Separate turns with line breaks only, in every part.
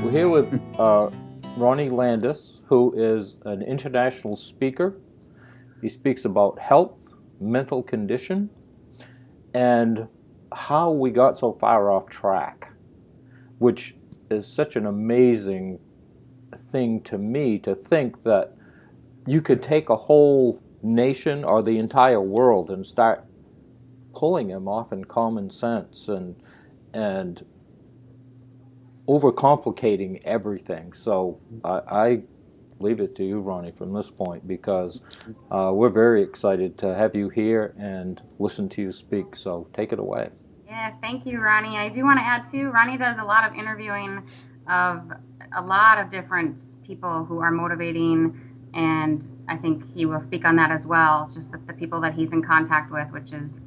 We're here with Ronnie Landis, who is an international speaker. He speaks about health, mental condition, and how we got so far off track, which is such an amazing thing to me, to think that you could take a whole nation or the entire world and start pulling them off in common sense and overcomplicating everything. So I leave it to you, Ronnie, from this point, because we're very excited to have you here and listen to you speak. So take it away.
Yes, thank you, Ronnie. I do want to add too, Ronnie does a lot of interviewing of a lot of different people who are motivating, and I think he will speak on that as well, just the people that he's in contact with, which is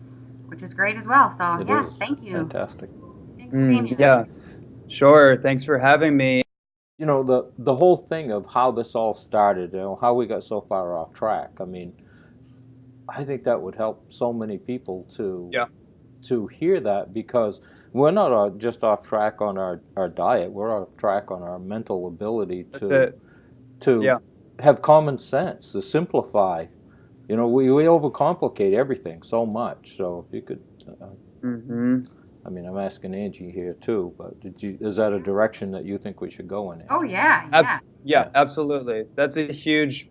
great as well. So yes, thank you.
Fantastic.
Thanks for being here.
Yeah, sure. Thanks for having me.
You know, the whole thing of how this all started, you know, how we got so far off track. I mean, I think that would help so many people to hear that, because we're not just off track on our diet. We're off track on our mental ability to have common sense, to simplify. You know, we overcomplicate everything so much. So if you could, I mean, I'm asking Angie here too, but is that a direction that you think we should go in? Angie?
Oh yeah.
Yeah, absolutely. That's a huge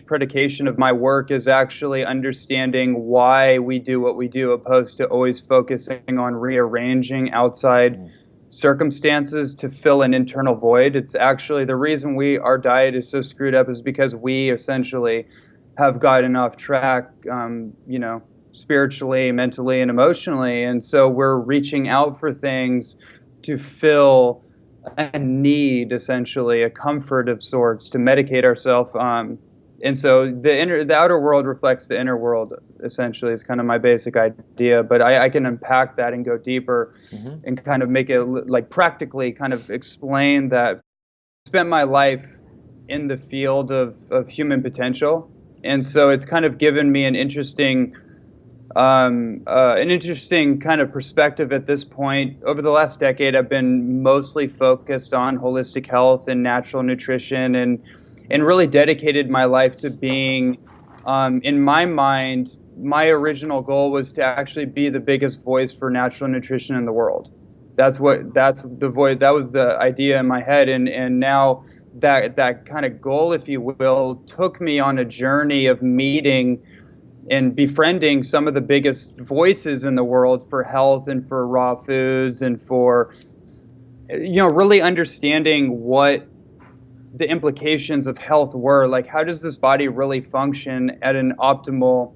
predication of my work, is actually understanding why we do what we do, opposed to always focusing on rearranging outside circumstances to fill an internal void. It's actually the reason our diet is so screwed up is because we essentially have gotten off track, spiritually, mentally, and emotionally. And so we're reaching out for things to fill a need, essentially, a comfort of sorts, to medicate ourselves. And so the outer world reflects the inner world, essentially, is kind of my basic idea. But I can unpack that and go deeper and kind of make it like practically kind of explain that I spent my life in the field of human potential. And so it's kind of given me an interesting kind of perspective at this point. Over the last decade, I've been mostly focused on holistic health and natural nutrition, and really dedicated my life to being, in my mind, my original goal was to actually be the biggest voice for natural nutrition in the world. That was the idea in my head, and now that kind of goal, if you will, took me on a journey of meeting and befriending some of the biggest voices in the world for health and for raw foods, and for, really understanding what the implications of health were. Like, how does this body really function at an optimal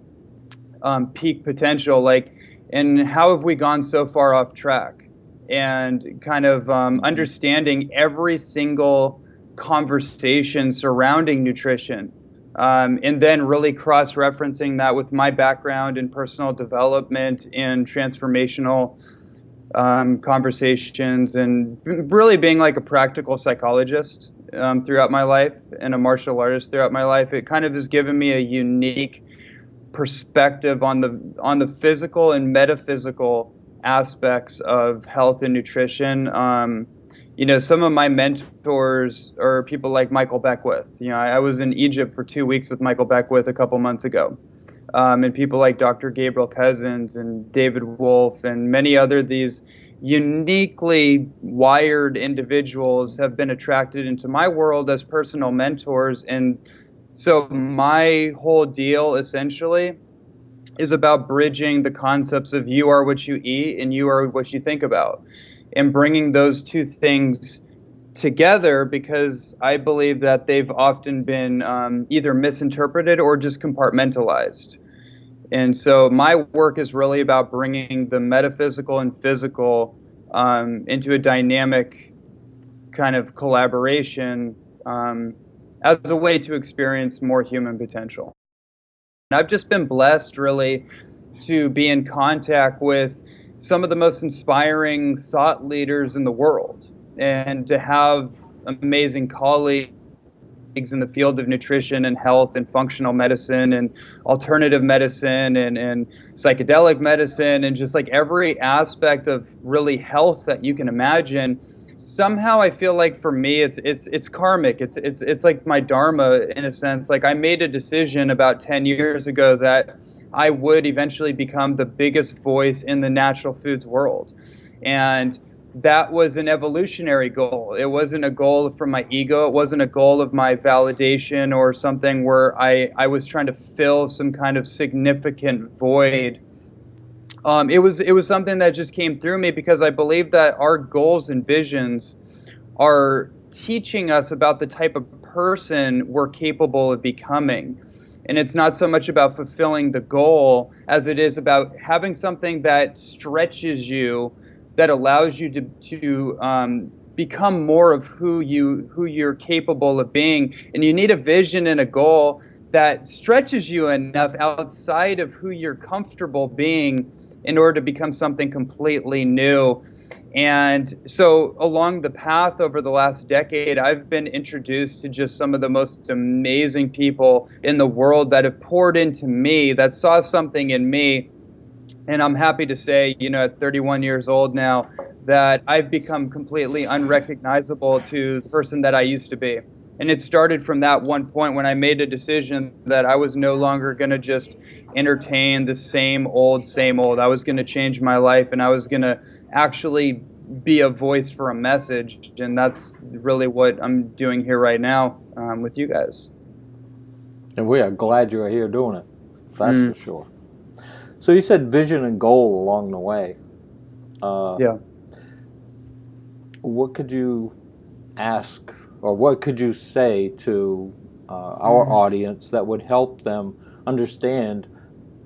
peak potential? Like, and how have we gone so far off track? And kind of understanding every single conversation surrounding nutrition. And then really cross-referencing that with my background in personal development and transformational conversations, and really being like a practical psychologist throughout my life, and a martial artist throughout my life. It kind of has given me a unique perspective on the physical and metaphysical aspects of health and nutrition. Some of my mentors are people like Michael Beckwith. I was in Egypt for 2 weeks with Michael Beckwith a couple months ago. And people like Dr. Gabriel Cousens and David Wolfe and many other these uniquely wired individuals have been attracted into my world as personal mentors. And so my whole deal essentially is about bridging the concepts of you are what you eat and you are what you think about, and bringing those two things together, because I believe that they've often been either misinterpreted or just compartmentalized. And so my work is really about bringing the metaphysical and physical into a dynamic kind of collaboration as a way to experience more human potential. And I've just been blessed, really, to be in contact with some of the most inspiring thought leaders in the world, and to have amazing colleagues in the field of nutrition and health and functional medicine and alternative medicine and psychedelic medicine, and just like every aspect of really health that you can imagine, somehow I feel like for me it's karmic. It's like my dharma in a sense. Like I made a decision about 10 years ago that I would eventually become the biggest voice in the natural foods world. And that was an evolutionary goal. It wasn't a goal from my ego. It wasn't a goal of my validation or something where I was trying to fill some kind of significant void. It was something that just came through me because I believe that our goals and visions are teaching us about the type of person we're capable of becoming. And it's not so much about fulfilling the goal as it is about having something that stretches you, that allows you to become more of who you're capable of being. And you need a vision and a goal that stretches you enough outside of who you're comfortable being in order to become something completely new. And so along the path over the last decade, I've been introduced to just some of the most amazing people in the world that have poured into me, that saw something in me. And I'm happy to say, at 31 years old now, that I've become completely unrecognizable to the person that I used to be. And it started from that one point when I made a decision that I was no longer going to just entertain the same old. I was going to change my life, and I was going to actually be a voice for a message. And that's really what I'm doing here right now with you guys.
And we are glad you're here doing it. That's for sure. So you said vision and goal along the way.
Yeah.
What could you ask, or what could you say to our audience that would help them understand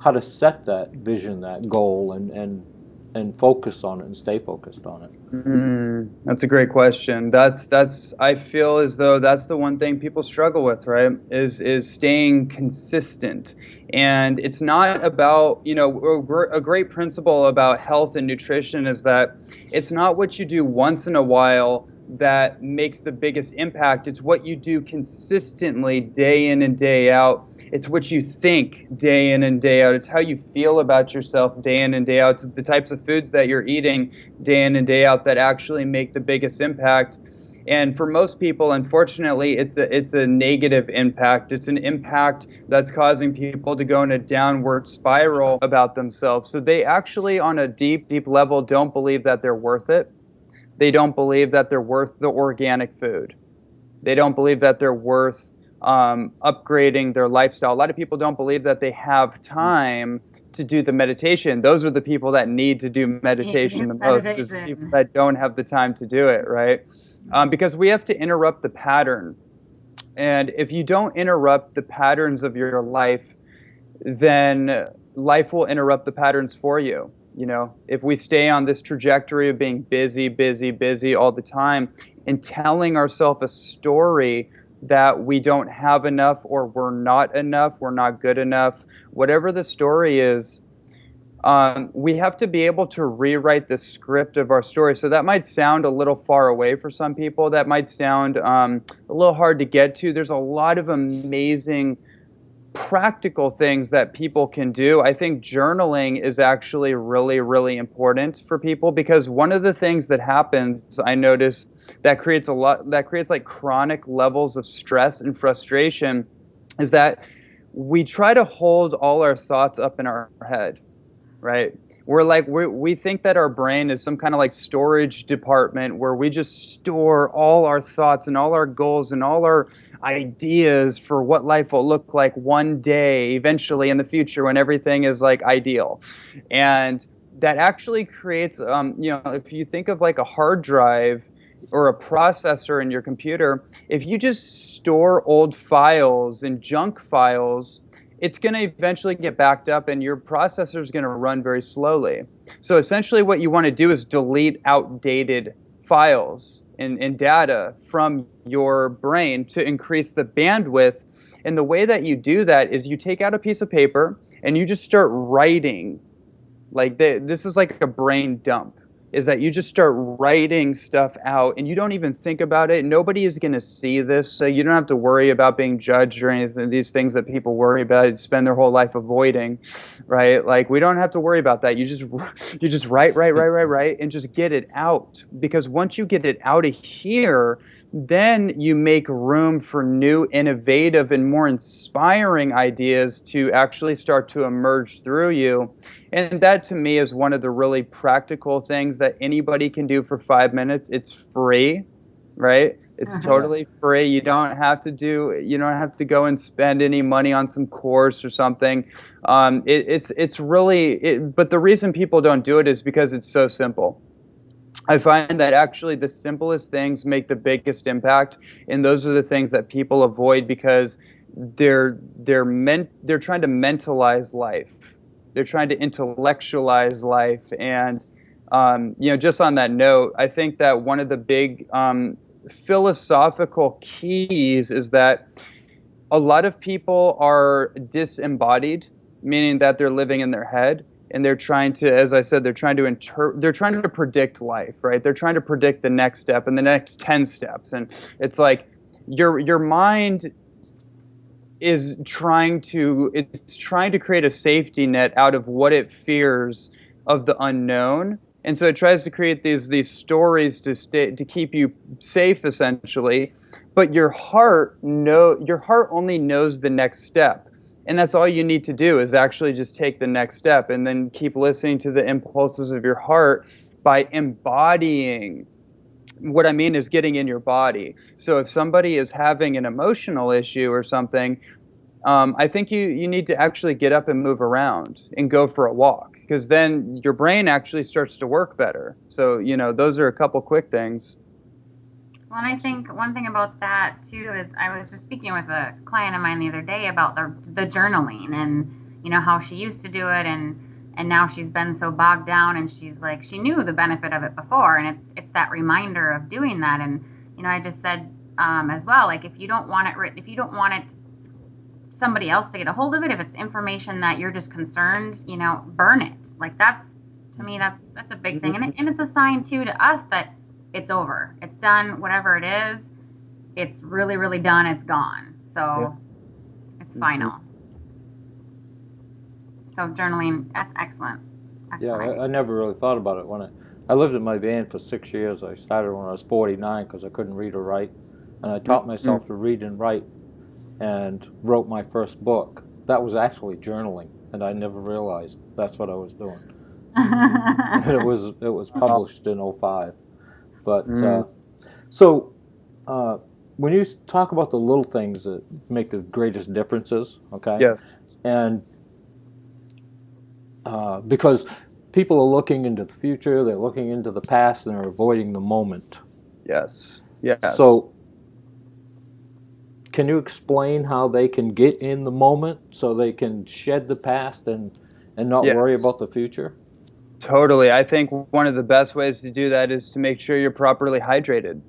how to set that vision, that goal, and focus on it and stay focused on it?
That's a great question. That's I feel as though that's the one thing people struggle with, right? Is staying consistent. And it's not about, a great principle about health and nutrition is that it's not what you do once in a while that makes the biggest impact. It's what you do consistently day in and day out. It's what you think day in and day out. It's how you feel about yourself day in and day out. It's the types of foods that you're eating day in and day out that actually make the biggest impact. And for most people, unfortunately, it's a negative impact. It's an impact that's causing people to go in a downward spiral about themselves. So they actually, on a deep, deep level, don't believe that they're worth it. They don't believe that they're worth the organic food. They don't believe that they're worth upgrading their lifestyle. A lot of people don't believe that they have time to do the meditation. Those are the people that need to do meditation the most, is the people that don't have the time to do it, right? Because we have to interrupt the pattern. And if you don't interrupt the patterns of your life, then life will interrupt the patterns for you. If we stay on this trajectory of being busy all the time and telling ourselves a story that we don't have enough, or we're not enough, we're not good enough, whatever the story is, we have to be able to rewrite the script of our story. So that might sound a little far away for some people. That might sound a little hard to get to. There's a lot of amazing practical things that people can do. I think journaling is actually really, really important for people, because one of the things that happens, I notice, that creates like chronic levels of stress and frustration, is that we try to hold all our thoughts up in our head, right? We think that our brain is some kind of like storage department where we just store all our thoughts and all our goals and all our ideas for what life will look like one day, eventually in the future, when everything is like ideal. And that actually creates, if you think of like a hard drive or a processor in your computer, if you just store old files and junk files, it's going to eventually get backed up and your processor is going to run very slowly. So essentially what you want to do is delete outdated files and data from your brain to increase the bandwidth. And the way that you do that is you take out a piece of paper and you just start writing. Like this is like a brain dump. is that you just start writing stuff out and you don't even think about it. Nobody is going to see this, so you don't have to worry about being judged or anything. These things that people worry about, spend their whole life avoiding, right? Like, we don't have to worry about that. You just write, and just get it out. Because once you get it out of here, then you make room for new, innovative, and more inspiring ideas to actually start to emerge through you. And that, to me, is one of the really practical things that anybody can do for 5 minutes. It's free, right? It's totally free. You don't have to go and spend any money on some course or something. But the reason people don't do it is because it's so simple. I find that actually the simplest things make the biggest impact, and those are the things that people avoid because they're trying to mentalize life. They're trying to intellectualize life. And just on that note, I think that one of the big philosophical keys is that a lot of people are disembodied, meaning that they're living in their head. And they're trying to, as I said, they're trying to predict life, right? They're trying to predict the next step and the next 10 steps. And it's like your mind is trying to create a safety net out of what it fears of the unknown. And so it tries to create these stories to keep you safe, essentially. But your heart only knows the next step. And that's all you need to do is actually just take the next step and then keep listening to the impulses of your heart by embodying. What I mean is getting in your body. So if somebody is having an emotional issue or something, I think you need to actually get up and move around and go for a walk, because then your brain actually starts to work better. So, those are a couple quick things.
Well, and I think one thing about that, too, is I was just speaking with a client of mine the other day about the journaling and, how she used to do it and now she's been so bogged down, and she's like, she knew the benefit of it before, and it's that reminder of doing that. And, I just said as well, like, if you don't want it somebody else to get a hold of it, if it's information that you're just concerned, burn it. Like, to me, that's a big thing. And it's a sign, too, to us that it's over. It's done. Whatever it is, it's really, really done. It's gone. So it's final. So journaling, that's excellent.
Yeah, I never really thought about it. When I lived in my van for 6 years. I started when I was 49 because I couldn't read or write. And I taught myself to read and write and wrote my first book. That was actually journaling, and I never realized that's what I was doing. And it was published in 2005. But when you talk about the little things that make the greatest differences, okay?
Yes.
And because people are looking into the future, they're looking into the past, and they're avoiding the moment.
Yes. Yes.
So can you explain how they can get in the moment so they can shed the past and not worry about the future?
Totally. I think one of the best ways to do that is to make sure you're properly hydrated.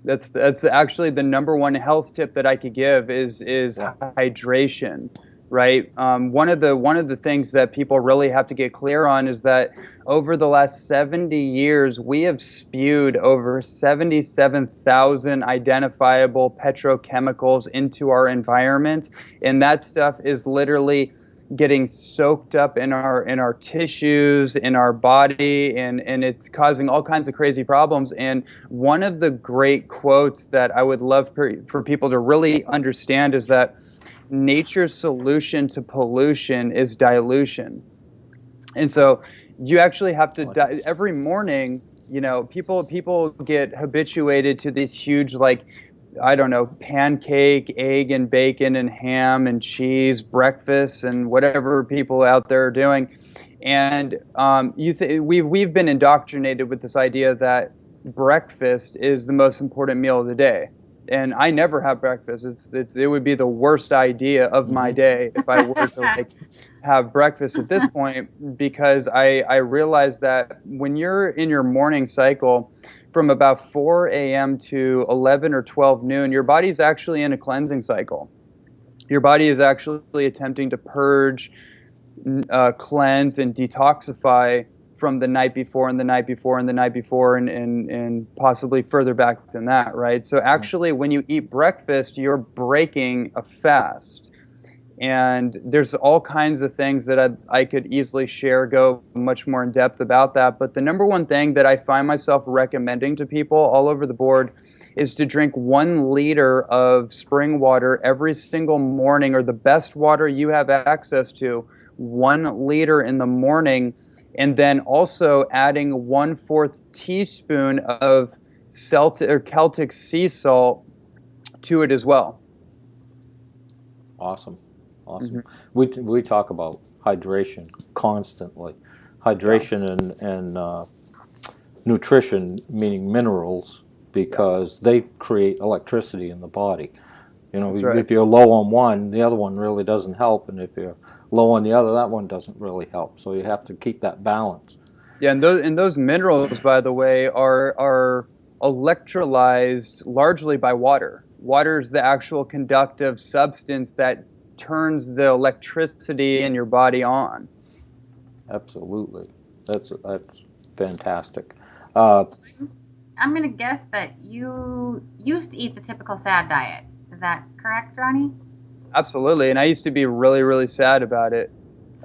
That's actually the number one health tip that I could give is hydration, right? One of the things that people really have to get clear on is that over the last 70 years, we have spewed over 77,000 identifiable petrochemicals into our environment, and that stuff is literally getting soaked up in our tissues, in our body, and it's causing all kinds of crazy problems. And one of the great quotes that I would love for people to really understand is that nature's solution to pollution is dilution. And so you actually have to every morning, people get habituated to these huge, pancake, egg and bacon and ham and cheese breakfast and whatever people out there are doing. And we've been indoctrinated with this idea that breakfast is the most important meal of the day. And I never have breakfast. It would be the worst idea of my day if I were to have breakfast at this point, because I realize that when you're in your morning cycle, from about 4 a.m. to 11 or 12 noon, your body's actually in a cleansing cycle. Your body is actually attempting to purge, cleanse, and detoxify from the night before and the night before and the night before and possibly further back than that, right? So actually, when you eat breakfast, you're breaking a fast. And there's all kinds of things that I could easily share, go much more in depth about that. But the number one thing that I find myself recommending to people all over the board is to drink 1 liter of spring water every single morning, or the best water you have access to, 1 liter in the morning, and then also adding 1/4 teaspoon of Celtic sea salt to it as well.
Awesome. Awesome. We talk about hydration constantly. Hydration and nutrition, meaning minerals, because they create electricity in the body. You know, if you're low on one, the other one really doesn't help, and if you're low on the other, that one doesn't really help. So you have to keep that balance.
Yeah, and those minerals, by the way, are electrolyzed largely by water. Water is the actual conductive substance that turns the electricity in your body on.
Absolutely. That's fantastic.
I'm going to guess that you used to eat the typical sad diet. Is that correct, Ronnie?
Absolutely, and I used to be really, really sad about it.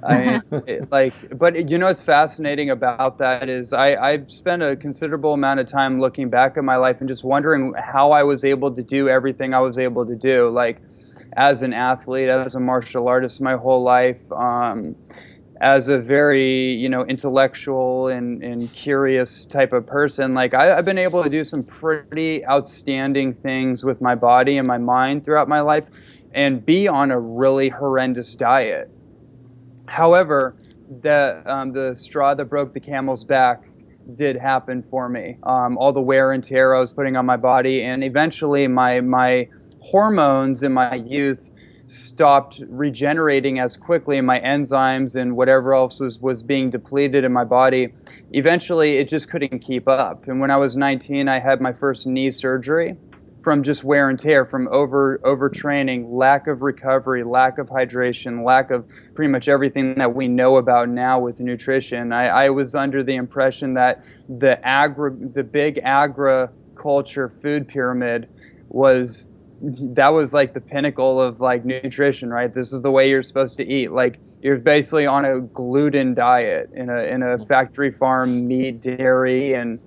But you know what's fascinating about that is I've spent a considerable amount of time looking back at my life and just wondering how I was able to do everything I was able to do. Like, as an athlete, as a martial artist my whole life, as a very, intellectual and curious type of person. Like, I've been able to do some pretty outstanding things with my body and my mind throughout my life and be on a really horrendous diet. However, the straw that broke the camel's back did happen for me. All the wear and tear I was putting on my body, and eventually my hormones in my youth stopped regenerating as quickly, and my enzymes and whatever else was being depleted in my body. Eventually, it just couldn't keep up. And when I was 19, I had my first knee surgery from just wear and tear, from overtraining, lack of recovery, lack of hydration, lack of pretty much everything that we know about now with nutrition. I was under the impression that the big agriculture food pyramid was like the pinnacle of like nutrition, right? This is the way you're supposed to eat. Like, you're basically on a gluten diet in a factory farm meat, dairy, and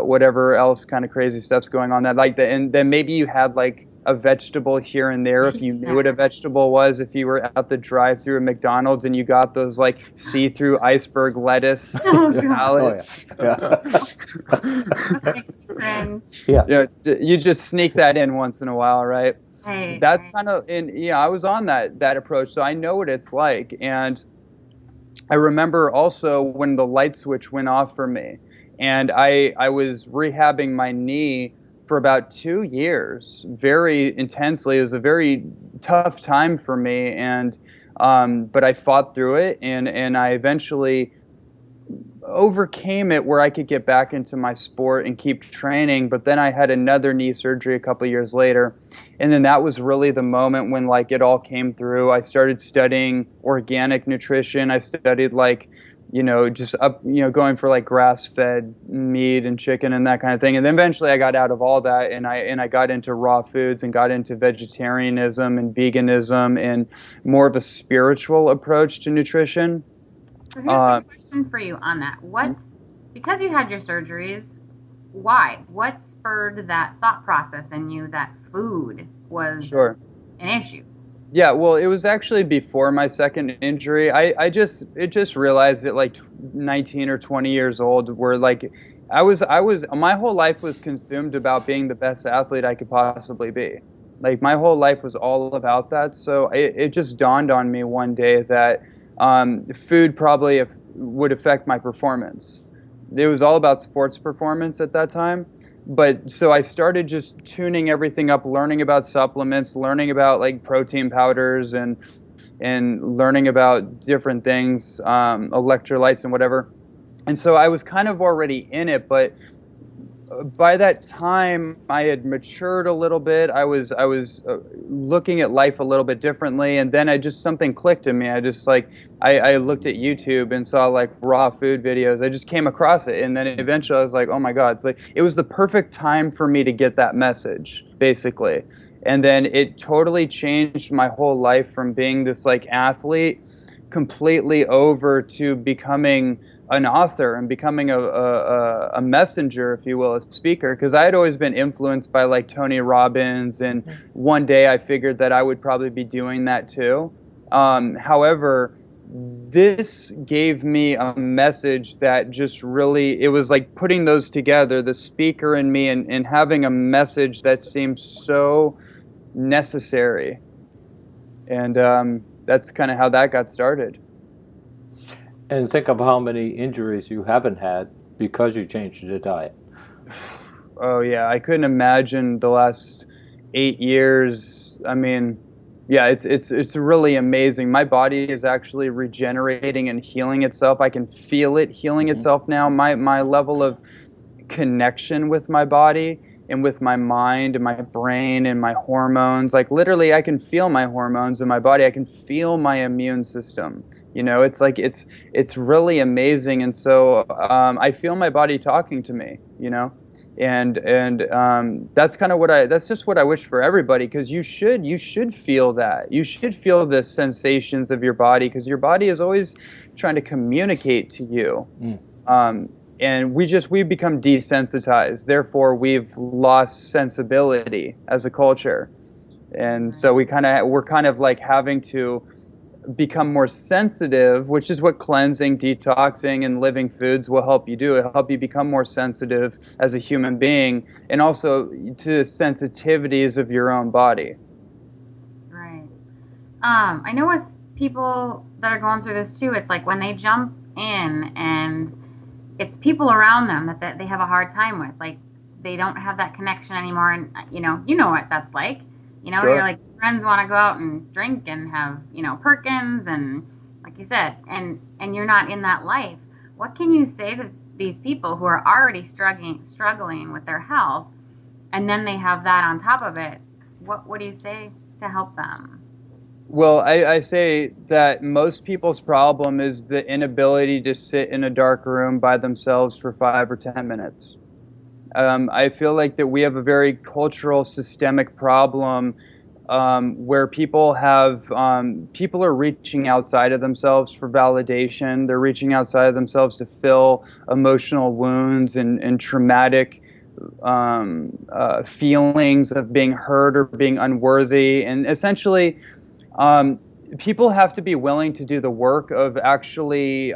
whatever else kind of crazy stuff's going on. And then maybe you had like a vegetable here and there if you knew what a vegetable was. If you were at the drive-through at McDonald's and you got those like see-through iceberg lettuce salads. Yeah, you just sneak that in once in a while, right? That's kind of, and yeah, I was on that approach, so I know what it's like. And I remember also when the light switch went off for me, and I was rehabbing my knee for about 2 years, very intensely. It was a very tough time for me, and but I fought through it, and I eventually overcame it where I could get back into my sport and keep training. But then I had another knee surgery a couple years later, and then that was really the moment when like it all came through. I started studying organic nutrition. I studied like, going for like grass-fed meat and chicken and that kind of thing. And then eventually I got out of all that, and I got into raw foods and got into vegetarianism and veganism and more of a spiritual approach to nutrition.
So here's a question for you on that. Because you had your surgeries, why? What spurred that thought process in you that food was an issue?
Yeah, well, it was actually before my second injury. I just realized at like 19 or 20 years old, where like my whole life was consumed about being the best athlete I could possibly be. Like, my whole life was all about that. So it just dawned on me one day that food probably would affect my performance. It was all about sports performance at that time. But so I started just tuning everything up, learning about supplements, learning about like protein powders and learning about different things, electrolytes and whatever. And so I was kind of already in it, but by that time, I had matured a little bit. I was looking at life a little bit differently, and then something clicked in me. I looked at YouTube and saw like raw food videos. I just came across it, and then eventually I was like, oh my God! It was the perfect time for me to get that message, basically. And then it totally changed my whole life from being this like athlete completely over to becoming an author and becoming a messenger, if you will, a speaker, because I had always been influenced by like Tony Robbins, and one day I figured that I would probably be doing that too. However, this gave me a message that just really, it was like putting those together, the speaker in me and having a message that seemed so necessary. And that's kind of how that got started.
And think of how many injuries you haven't had because you changed the diet.
Oh yeah, I couldn't imagine the last 8 years. I mean, yeah, it's really amazing. My body is actually regenerating and healing itself. I can feel it healing itself now. My level of connection with my body and with my mind and my brain and my hormones, like literally I can feel my hormones in my body. I can feel my immune system. You know, it's like it's really amazing. And so I feel my body talking to me, you know. And that's kind of that's just what I wish for everybody, because you should feel that. You should feel the sensations of your body, because your body is always trying to communicate to you. And we become desensitized. Therefore, we've lost sensibility as a culture. And so we're kind of like having to become more sensitive, which is what cleansing, detoxing, and living foods will help you do. It'll help you become more sensitive as a human being, and also to the sensitivities of your own body.
Right. I know with people that are going through this too, it's like when they jump in and it's people around them that they have a hard time with. Like they don't have that connection anymore, and you know what that's like. You know,
Sure.
You're like, friends want to go out and drink and have, Perkins and, like you said, and you're not in that life. What can you say to these people who are already struggling with their health, and then they have that on top of it? What do you say to help them?
Well, I say that most people's problem is the inability to sit in a dark room by themselves for 5 or 10 minutes. I feel like that we have a very cultural, systemic problem where people are reaching outside of themselves for validation. They're reaching outside of themselves to fill emotional wounds and traumatic feelings of being hurt or being unworthy. And essentially, people have to be willing to do the work of actually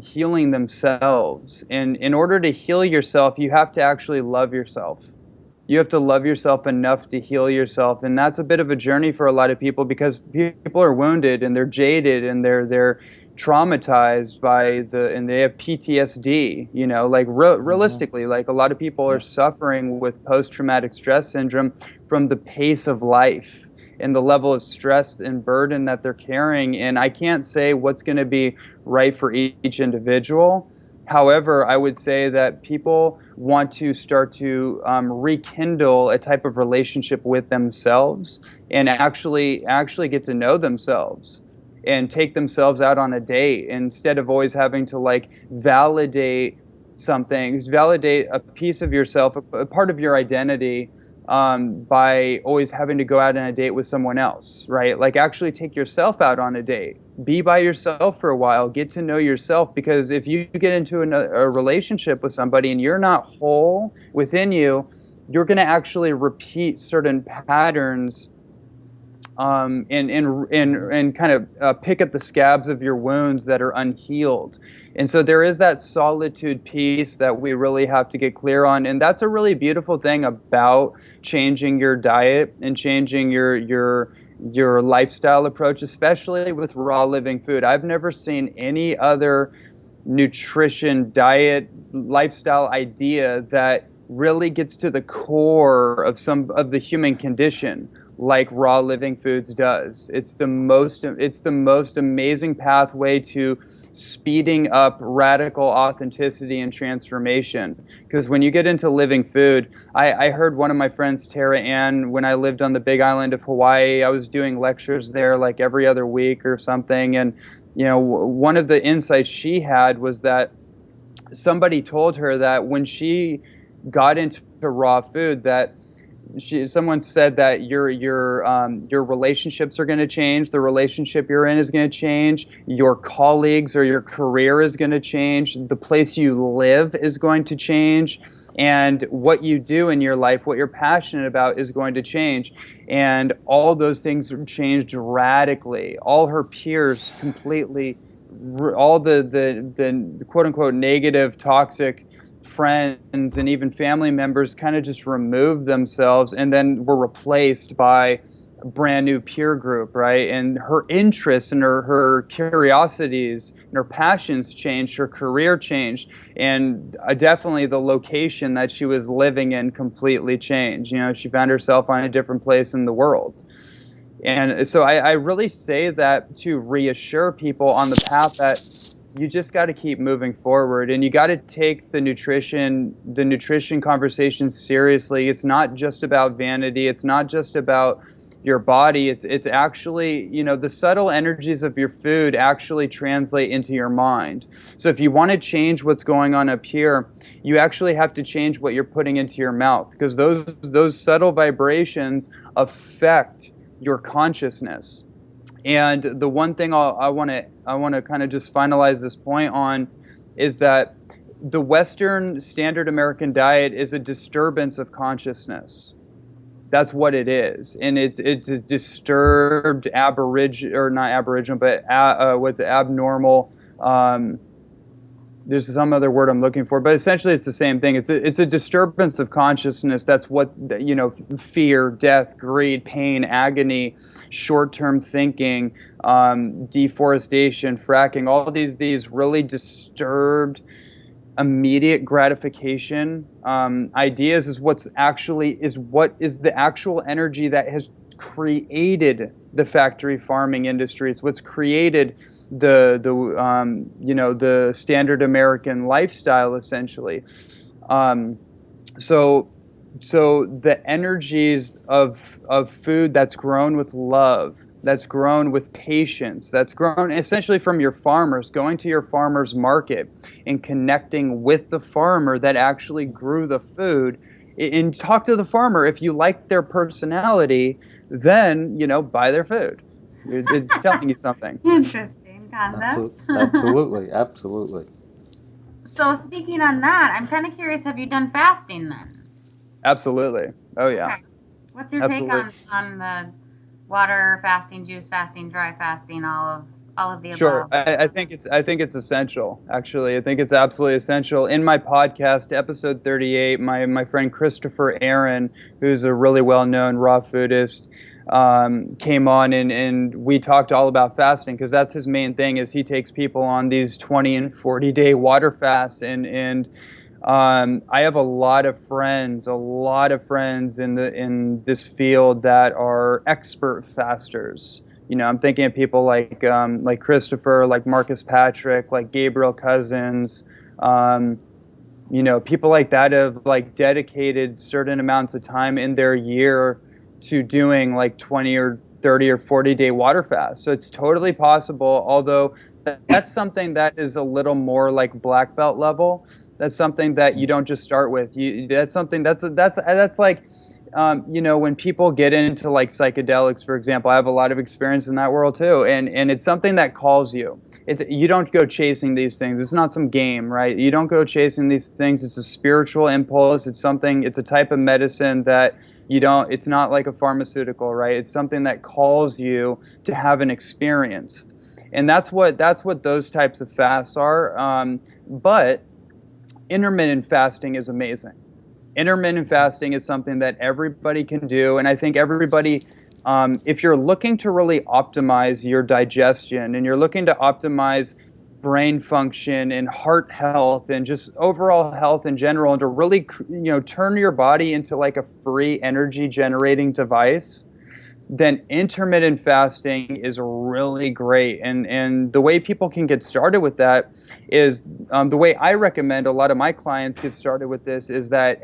healing themselves. And in order to heal yourself, you have to actually love yourself. You have to love yourself enough to heal yourself. And that's a bit of a journey for a lot of people, because people are wounded and they're jaded and they're traumatized and they have PTSD, realistically, like a lot of people are suffering with post-traumatic stress syndrome from the pace of life and the level of stress and burden that they're carrying. And I can't say what's going to be right for each individual. However, I would say that people want to start to rekindle a type of relationship with themselves and actually get to know themselves and take themselves out on a date, instead of always having to like validate a piece of yourself, a part of your identity, by always having to go out on a date with someone else, right? Like actually take yourself out on a date. Be by yourself for a while. Get to know yourself, because if you get into a relationship with somebody and you're not whole within you, you're going to actually repeat certain patterns and kind of pick at the scabs of your wounds that are unhealed. And so there is that solitude piece that we really have to get clear on. And that's a really beautiful thing about changing your diet and changing your lifestyle approach, especially with raw living food. I've never seen any other nutrition, diet, lifestyle idea that really gets to the core of some of the human condition like Raw Living Foods does. It's the most amazing pathway to speeding up radical authenticity and transformation. Because when you get into living food, I heard one of my friends, Tara Ann, when I lived on the Big Island of Hawaii, I was doing lectures there like every other week or something, and one of the insights she had was that somebody told her that when she got into raw food, that someone said that your relationships are going to change, the relationship you're in is going to change, your colleagues or your career is going to change, the place you live is going to change, and what you do in your life, what you're passionate about, is going to change. And all those things changed radically. All her peers completely, all the quote-unquote negative, toxic friends and even family members kind of just removed themselves and then were replaced by a brand new peer group, right? And her interests and her curiosities and her passions changed, her career changed, and definitely the location that she was living in completely changed. She found herself on a different place in the world. And so I really say that to reassure people on the path that you just got to keep moving forward, and you got to take the nutrition conversation seriously. It's not just about vanity. It's not just about your body. It's actually, the subtle energies of your food actually translate into your mind. So if you want to change what's going on up here, you actually have to change what you're putting into your mouth, because those subtle vibrations affect your consciousness. And the one thing I want to kind of just finalize this point on is that the Western standard American diet is a disturbance of consciousness. That's what it is, and it's a disturbed abnormal. There's some other word I'm looking for, but essentially it's the same thing. It's a disturbance of consciousness. That's what, fear, death, greed, pain, agony, short-term thinking, deforestation, fracking, all these really disturbed, immediate gratification ideas is what is the actual energy that has created the factory farming industry. It's what's created the standard American lifestyle, essentially. So the energies of food that's grown with love, that's grown with patience, that's grown essentially from your farmers, going to your farmer's market and connecting with the farmer that actually grew the food, and talk to the farmer. If you like their personality, then buy their food. It's telling you something.
Interesting concept.
Absolutely.
So speaking on that, I'm kind of curious, have you done fasting then?
Absolutely. Oh yeah.
Okay. What's your take on the water fasting, juice fasting, dry fasting, all of the above?
Sure. I think it's essential, actually. I think it's absolutely essential. In my podcast, episode 38, my friend Christopher Aaron, who's a really well-known raw foodist, came on and we talked all about fasting, because that's his main thing. Is he takes people on these 20 and 40-day water fasts, and I have a lot of friends in this field that are expert fasters. I'm thinking of people like Christopher, like Marcus Patrick, like Gabriel Cousins, people like that have like dedicated certain amounts of time in their year to doing like 20 or 30 or 40-day water fast. So it's totally possible, although that's something that is a little more like black belt level. That's something that you don't just start with. That's something that's like, when people get into like psychedelics, for example. I have a lot of experience in that world too, and it's something that calls you. You don't go chasing these things. It's not some game, right? You don't go chasing these things. It's a spiritual impulse. It's a type of medicine that it's not like a pharmaceutical, right? It's something that calls you to have an experience. And that's what those types of fasts are. But intermittent fasting is amazing. Intermittent fasting is something that everybody can do, and I think everybody, if you're looking to really optimize your digestion and you're looking to optimize brain function and heart health and just overall health in general, and to really turn your body into like a free energy generating device, then intermittent fasting is really great. And the way people can get started with that is the way I recommend a lot of my clients get started with this is that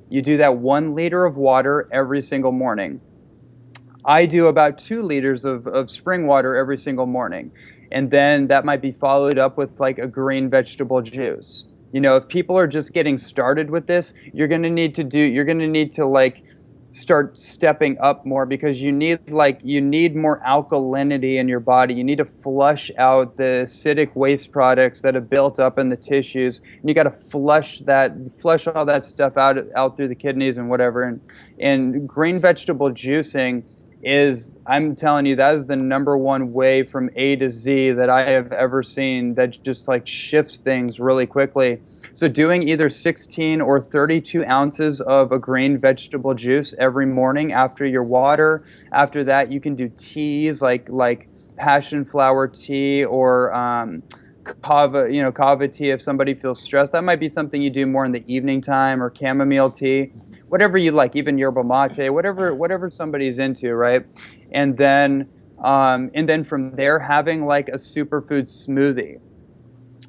you do that 1 liter of water every single morning. I do about 2 liters of spring water every single morning. And then that might be followed up with like a green vegetable juice. You know, if people are just getting started with this, you're going to need to like start stepping up more, because you need more alkalinity in your body. You need to flush out the acidic waste products that have built up in the tissues, and you got to flush all that stuff out through the kidneys and whatever. And green vegetable juicing is, I'm telling you, that is the number one way from A to Z that I have ever seen that just like shifts things really quickly. So doing either 16 or 32 ounces of a green vegetable juice every morning after your water. After that, you can do teas like passion flower tea or kava tea if somebody feels stressed. That might be something you do more in the evening time, or chamomile tea. Whatever you like, even yerba mate, whatever somebody's into, right? And then from there, having like a superfood smoothie,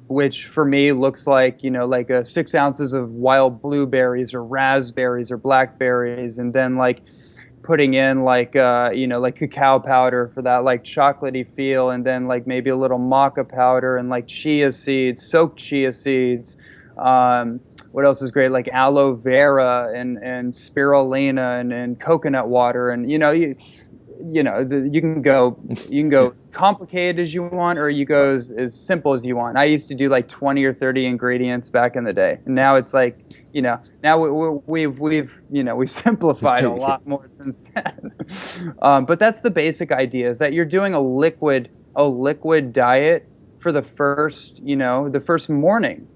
which for me looks like, like 6 ounces of wild blueberries or raspberries or blackberries, and then like putting in like cacao powder for that like chocolatey feel, and then like maybe a little maca powder and like chia seeds, soaked chia seeds. What else is great? Like aloe vera and spirulina and coconut water, and you can go as complicated as you want, or you go as simple as you want. I used to do like 20 or 30 ingredients back in the day, and now it's like now we've simplified a lot more since then. But that's the basic idea: is that you're doing a liquid diet for the first morning.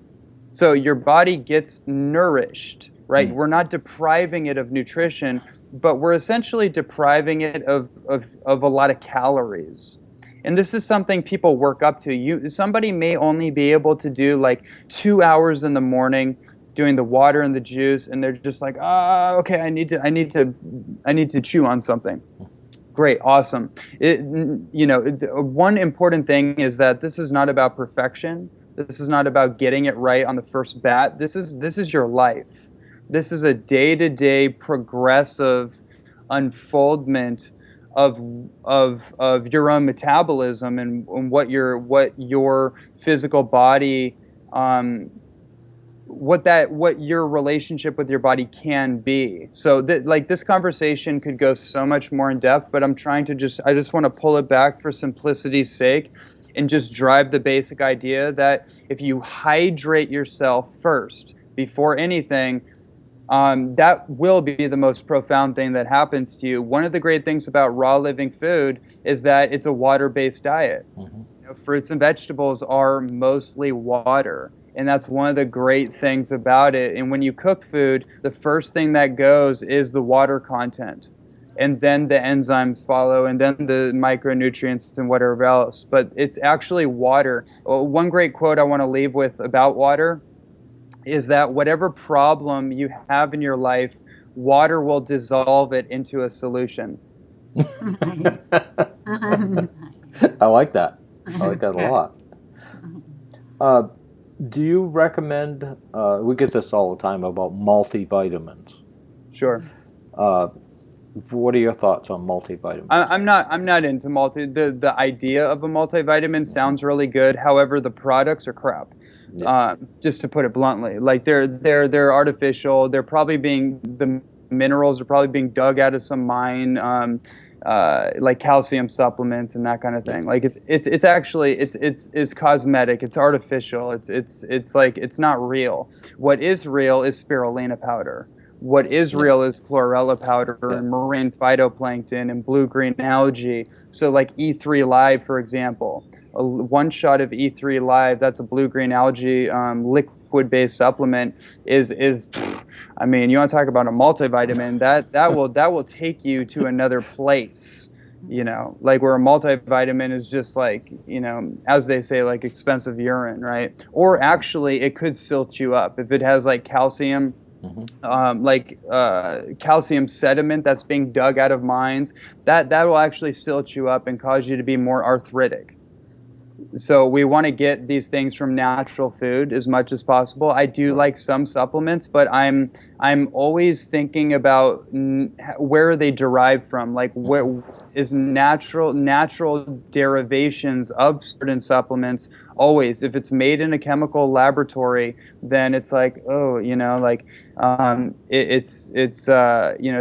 So your body gets nourished, right? We're not depriving it of nutrition, but we're essentially depriving it of a lot of calories. And this is something people work up to. Somebody may only be able to do like 2 hours in the morning doing the water and the juice, and they're just like, okay, I need to chew on something. Great, awesome. One important thing is that this is not about perfection. This is not about getting it right on the first bat. This is your life. This is a day-to-day progressive unfoldment of your own metabolism and what your physical body, what your relationship with your body can be. So this conversation could go so much more in depth, but I just want to pull it back for simplicity's sake, and just drive the basic idea that if you hydrate yourself first before anything, that will be the most profound thing that happens to you. One of the great things about raw living food is that it's a water-based diet. Mm-hmm. Fruits and vegetables are mostly water, and that's one of the great things about it. And when you cook food, the first thing that goes is the water content, and then the enzymes follow, and then the micronutrients and whatever else. But it's actually water. One great quote I want to leave with about water is that whatever problem you have in your life, water will dissolve it into a solution.
I like that. I like that a lot. Do you recommend, we get this all the time about multivitamins.
Sure.
What are your thoughts on multivitamins?
I'm not into the idea of a multivitamin sounds really good. However, the products are crap. Yeah. Just to put it bluntly, like they're artificial. The minerals are probably being dug out of some mine, like calcium supplements and that kind of thing. Like it's actually cosmetic. It's artificial. It's not real. What is real is spirulina powder. What is real is chlorella powder and marine phytoplankton and blue-green algae. So like E3 Live, for example, one shot of E3 Live, that's a blue-green algae liquid-based supplement, I mean, you want to talk about a multivitamin, that will take you to another place. Like where a multivitamin is just like, as they say, like expensive urine, right? Or actually it could silt you up. If it has like calcium Calcium sediment that's being dug out of mines, that will actually silt you up and cause you to be more arthritic. So we want to get these things from natural food as much as possible. I do like some supplements, but I'm always thinking about where are they derived from? Like, where is natural derivations of certain supplements. Always, if it's made in a chemical laboratory, then it's like, oh, it's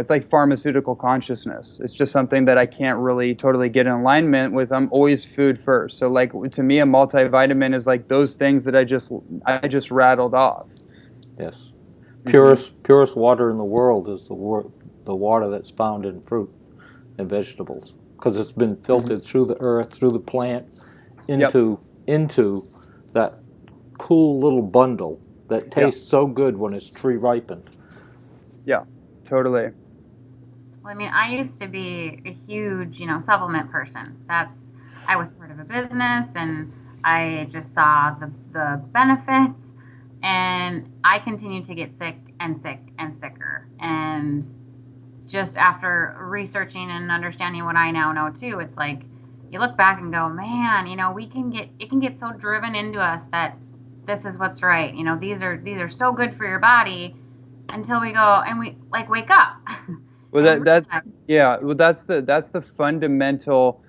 like pharmaceutical consciousness. It's just something that I can't really totally get in alignment with. I'm always food first. So like, to me, a multivitamin is like those things that I just rattled off.
Yes. Purest water in the world is the water that's found in fruit and vegetables, because it's been filtered through the earth, through the plant, into that cool little bundle that tastes so good when it's tree ripened.
Yeah, totally.
Well, I mean, I used to be a huge, supplement person. I was part of a business, and I just saw the benefits, and I continued to get sick and sick and sicker. And just after researching and understanding what I now know too, it's like you look back and go, man, it can get so driven into us that this is what's right. These are so good for your body, until we go and we wake up.
Well, that's the fundamental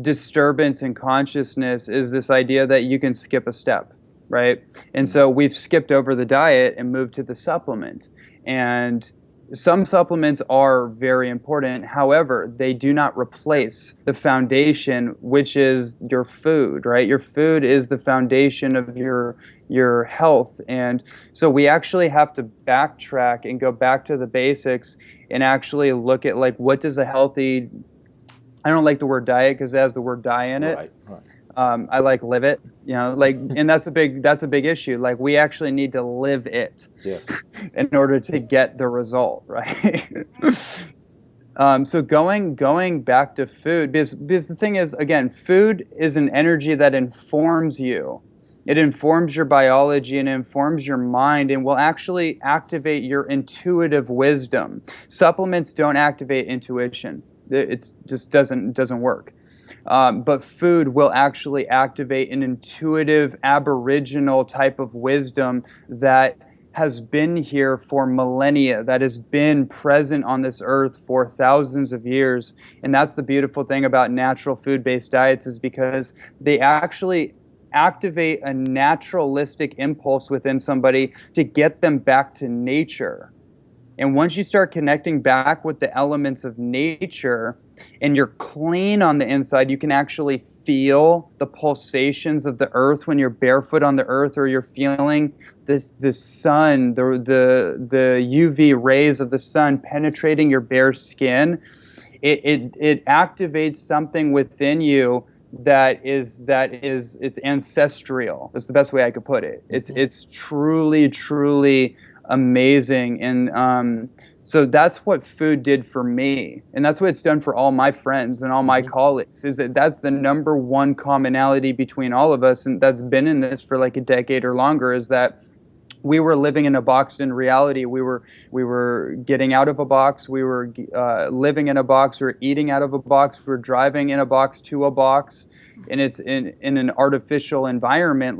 disturbance in consciousness, is this idea that you can skip a step, right? And so we've skipped over the diet and moved to the supplement. And some supplements are very important. However, they do not replace the foundation, which is your food, right? Your food is the foundation of your health. And so we actually have to backtrack and go back to the basics and actually look at, like, what does a healthy, I don't like the word diet because it has the word die in it. Right. I like live it, and that's a big issue. Like, we actually need to live it in order to get the result, right? So going back to food, because the thing is, again, food is an energy that informs you. It informs your biology and informs your mind, and will actually activate your intuitive wisdom. Supplements don't activate intuition. It just doesn't work. But food will actually activate an intuitive, aboriginal type of wisdom that has been here for millennia, that has been present on this earth for thousands of years. And that's the beautiful thing about natural food-based diets, is because they actually activate a naturalistic impulse within somebody to get them back to nature. And once you start connecting back with the elements of nature and you're clean on the inside, you can actually feel the pulsations of the earth when you're barefoot on the earth, or you're feeling the sun, the UV rays of the sun penetrating your bare skin. It activates something within you that is it's ancestral. That's the best way I could put it. It's truly amazing. And so that's what food did for me, and that's what it's done for all my friends and all my colleagues. Is that's the number one commonality between all of us, and that's been in this for like a decade or longer, is that we were living in a box in reality. We were getting out of a box. We were living in a box. We were eating out of a box. We were driving in a box to a box, and it's in an artificial environment.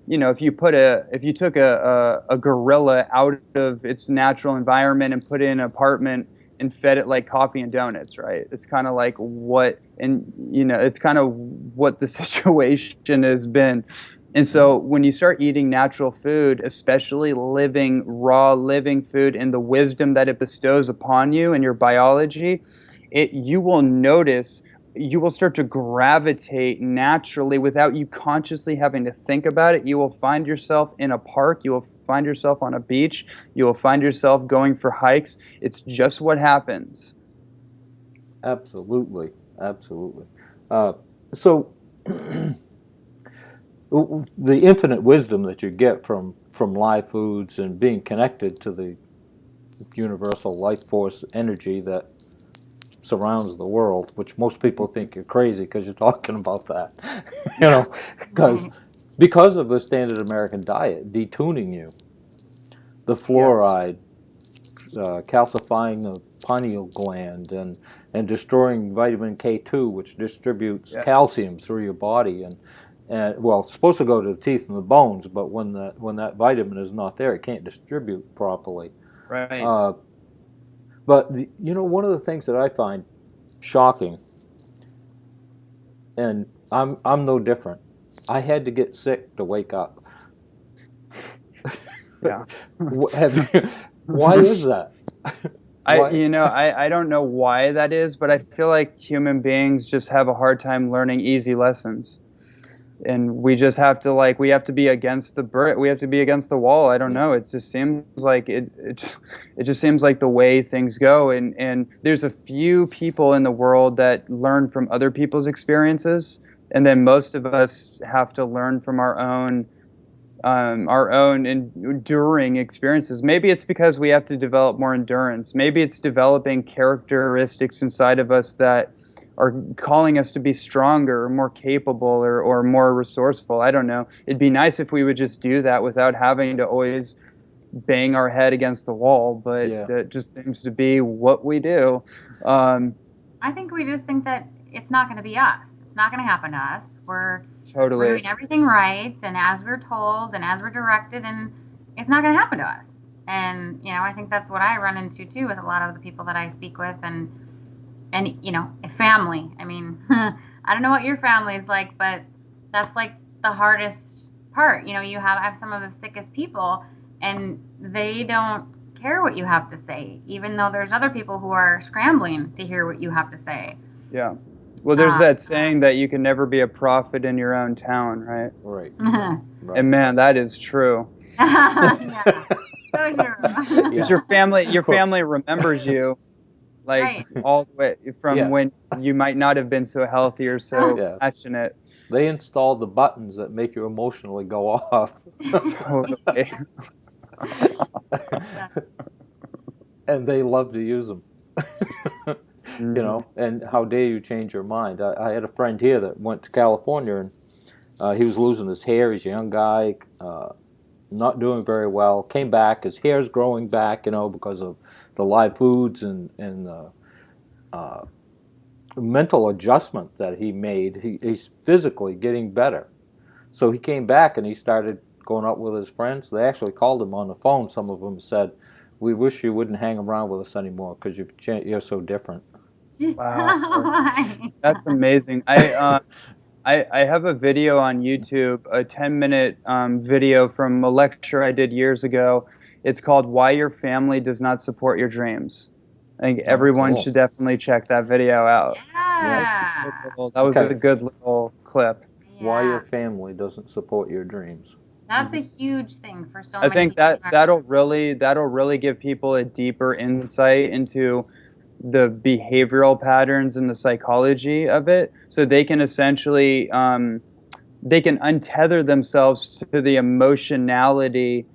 If you took a gorilla out of its natural environment and put it in an apartment and fed it like coffee and donuts, right? It's kind of like it's kind of what the situation has been. And so when you start eating natural food, especially raw living food, and the wisdom that it bestows upon you and your biology, you will notice, you will start to gravitate naturally without you consciously having to think about it. You will find yourself in a park. You will find yourself on a beach. You will find yourself going for hikes. It's just what happens.
Absolutely. So the infinite wisdom that you get from live foods and being connected to the universal life force energy that surrounds the world, which most people think you're crazy because you're talking about that, because of the standard American diet detuning you. the fluoride, calcifying the pineal gland, and destroying vitamin K2, which distributes calcium through your body, and well, it's supposed to go to the teeth and the bones, but when that vitamin is not there, it can't distribute properly.
Right.
But one of the things that I find shocking, and I'm no different. I had to get sick to wake up.
Yeah.
Why is that?
I don't know why that is, but I feel like human beings just have a hard time learning easy lessons. And we just have to we have to be against the brick. We have to be against the wall. I don't know. It just seems like it just seems like the way things go. And there's a few people in the world that learn from other people's experiences, and then most of us have to learn from our own enduring experiences. Maybe it's because we have to develop more endurance. Maybe it's developing characteristics inside of us that are calling us to be stronger, or more capable, or more resourceful. I don't know. It'd be nice if we would just do that without having to always bang our head against the wall, but that just seems to be what we do.
I think we just think that it's not going to be us. It's not going to happen to us. We're doing everything right, and as we're told, and as we're directed, and it's not going to happen to us. And, I think that's what I run into, too, with a lot of the people that I speak with, and a family. I mean, I don't know what your family is like, but that's the hardest part. I have some of the sickest people, and they don't care what you have to say, even though there's other people who are scrambling to hear what you have to say.
Yeah. Well, there's that saying that you can never be a prophet in your own town, right?
Right.
And man, that is true.
Yeah. So true.
Because your family remembers you. All the way from when you might not have been so healthy or so passionate.
They installed the buttons that make you emotionally go off.
Totally.
And they love to use them. And how dare you change your mind. I had a friend here that went to California, and he was losing his hair. He's a young guy, not doing very well. Came back, his hair's growing back, because of the live foods and the mental adjustment that he made. He's physically getting better. So he came back and he started going out with his friends. They actually called him on the phone. Some of them said, "We wish you wouldn't hang around with us anymore because you're so different."
Wow, that's amazing. I have a video on YouTube, a 10-minute video from a lecture I did years ago. It's called "Why Your Family Does Not Support Your Dreams." I think everyone should definitely check that video out.
Yeah.
That was a good little clip.
Yeah.
Why your family doesn't support your dreams.
That's a huge thing for so many
people. I think that'll really give people a deeper insight into the behavioral patterns and the psychology of it, so they can essentially they can untether themselves to the emotionality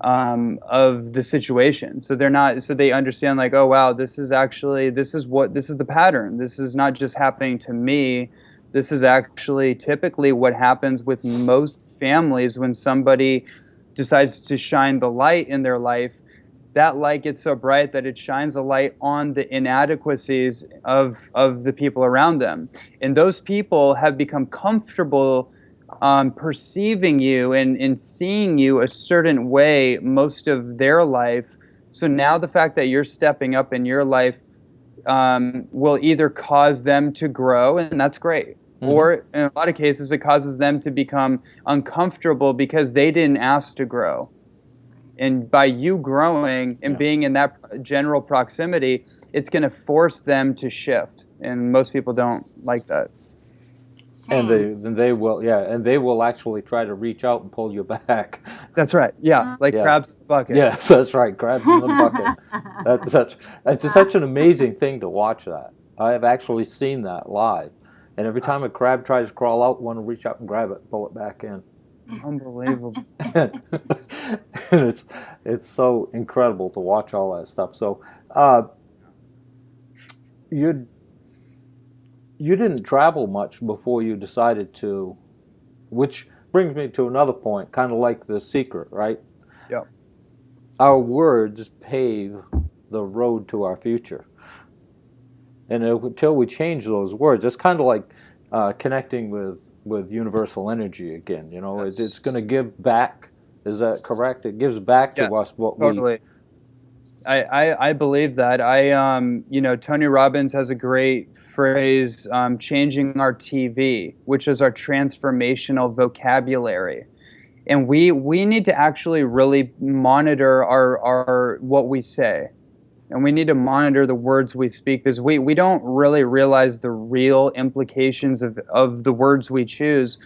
of the situation. So they understand oh wow, this is the pattern. This is not just happening to me. This is actually typically what happens with most families when somebody decides to shine the light in their life. That light gets so bright that it shines a light on the inadequacies of the people around them. And those people have become comfortable perceiving you and seeing you a certain way most of their life. So now the fact that you're stepping up in your life will either cause them to grow, and that's great. Mm-hmm. Or in a lot of cases, it causes them to become uncomfortable because they didn't ask to grow. And by you growing and being in that general proximity, it's going to force them to shift. And most people don't like that.
And they will actually try to reach out and pull you back.
That's right. Yeah, crabs in the bucket.
Yes, that's right. Crabs in the bucket. It's such an amazing thing to watch that. I have actually seen that live. And every time a crab tries to crawl out, I want to reach out and grab it, pull it back in.
Unbelievable.
And it's so incredible to watch all that stuff. So you didn't travel much before you decided to, which brings me to another point, kind of like The Secret, right?
Yeah.
our words pave the road to our future. And until we change those words, it's kind of like connecting with universal energy again. You know,
Yes.
it's going to give back. Is that correct? It gives back to us what
totally. I believe that. Tony Robbins has a great phrase, changing our TV, which is our transformational vocabulary. And we need to actually really monitor our what we say. And we need to monitor the words we speak, because we don't really realize the real implications of the words we choose.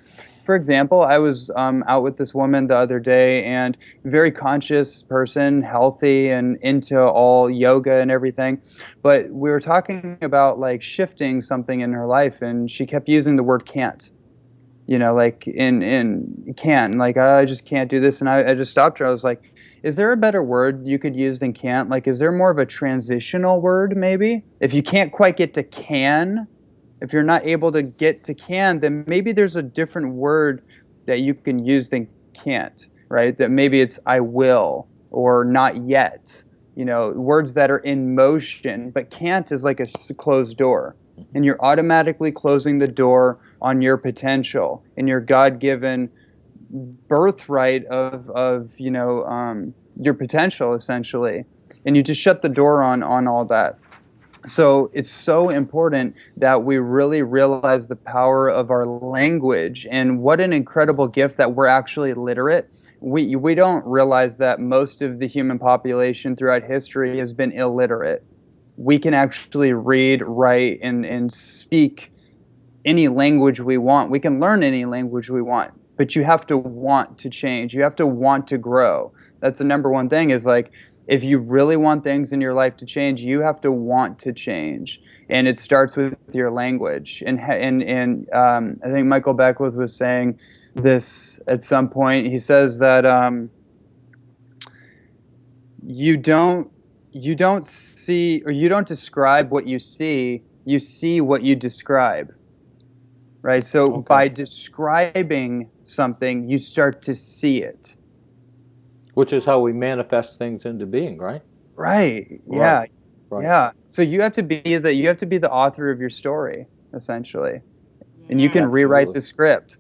For example, I was out with this woman the other day, and very conscious person, healthy and into all yoga and everything. But we were talking about like shifting something in her life, and she kept using the word can't. You know, like in can't, like I just can't do this. And I just stopped her. I was like, is there a better word you could use than can't? Like, is there more of a transitional word maybe? If you can't quite get to can, if you're not able to get to can, then maybe there's a different word that you can use than can't, right? That maybe it's I will or not yet, you know, words that are in motion, but can't is like a closed door. And you're automatically closing the door on your potential and your God-given birthright of your potential, essentially. And you just shut the door on all that. So it's so important that we really realize the power of our language, and what an incredible gift that we're actually literate. We don't realize that most of the human population throughout history has been illiterate. We can actually read, write, and speak any language we want. We can learn any language we want, but you have to want to change. You have to want to grow. That's the number one thing, is like, if you really want things in your life to change, you have to want to change. And it starts with your language. And I think Michael Beckwith was saying this at some point. He says that you don't see, or you don't describe what you see what you describe. Right? So
Okay.
by describing something, you start to see it.
Which is how we manifest things into being, right?
Right. Yeah.
Right.
Yeah. So you have to be the author of your story, essentially.
Yeah.
And you can
Absolutely.
rewrite the script.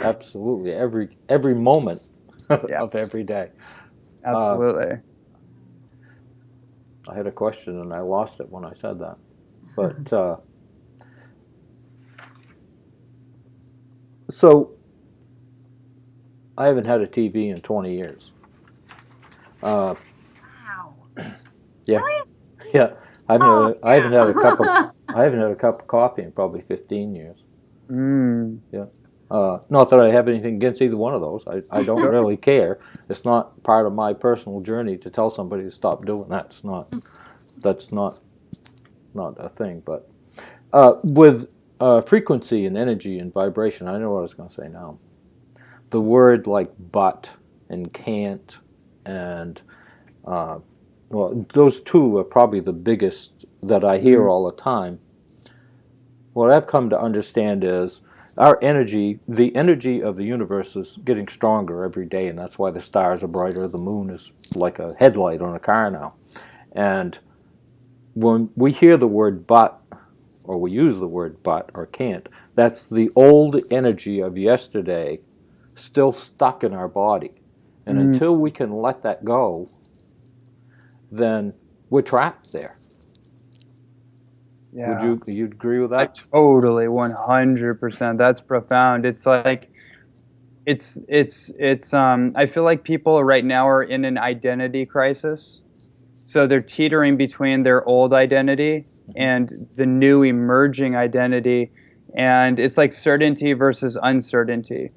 Absolutely. Every moment of every day.
Absolutely.
I had a question and I lost it when I said that. But so I haven't had a TV in 20 years.
Wow.
Yeah.
Really?
Yeah. I haven't had a cup of
yeah.
I haven't had a cup of coffee in probably 15 years.
Yeah.
Not that I have anything against either one of those. I don't really care. It's not part of my personal journey to tell somebody to stop doing that. That's not a thing. But with frequency and energy and vibration, I know what I was going to say now. The word like but and can't and those two are probably the biggest that I hear all the time. What I've come to understand is our energy, the energy of the universe is getting stronger every day, and that's why the stars are brighter. The moon is like a headlight on a car now. And when we hear the word but, or we use the word but or can't, that's the old energy of yesterday still stuck in our body. And until we can let that go, then we're trapped there.
Yeah.
Would you agree with that?
I totally, 100%. That's profound. It's like, I feel like people right now are in an identity crisis. So they're teetering between their old identity and the new emerging identity. And it's like certainty versus uncertainty.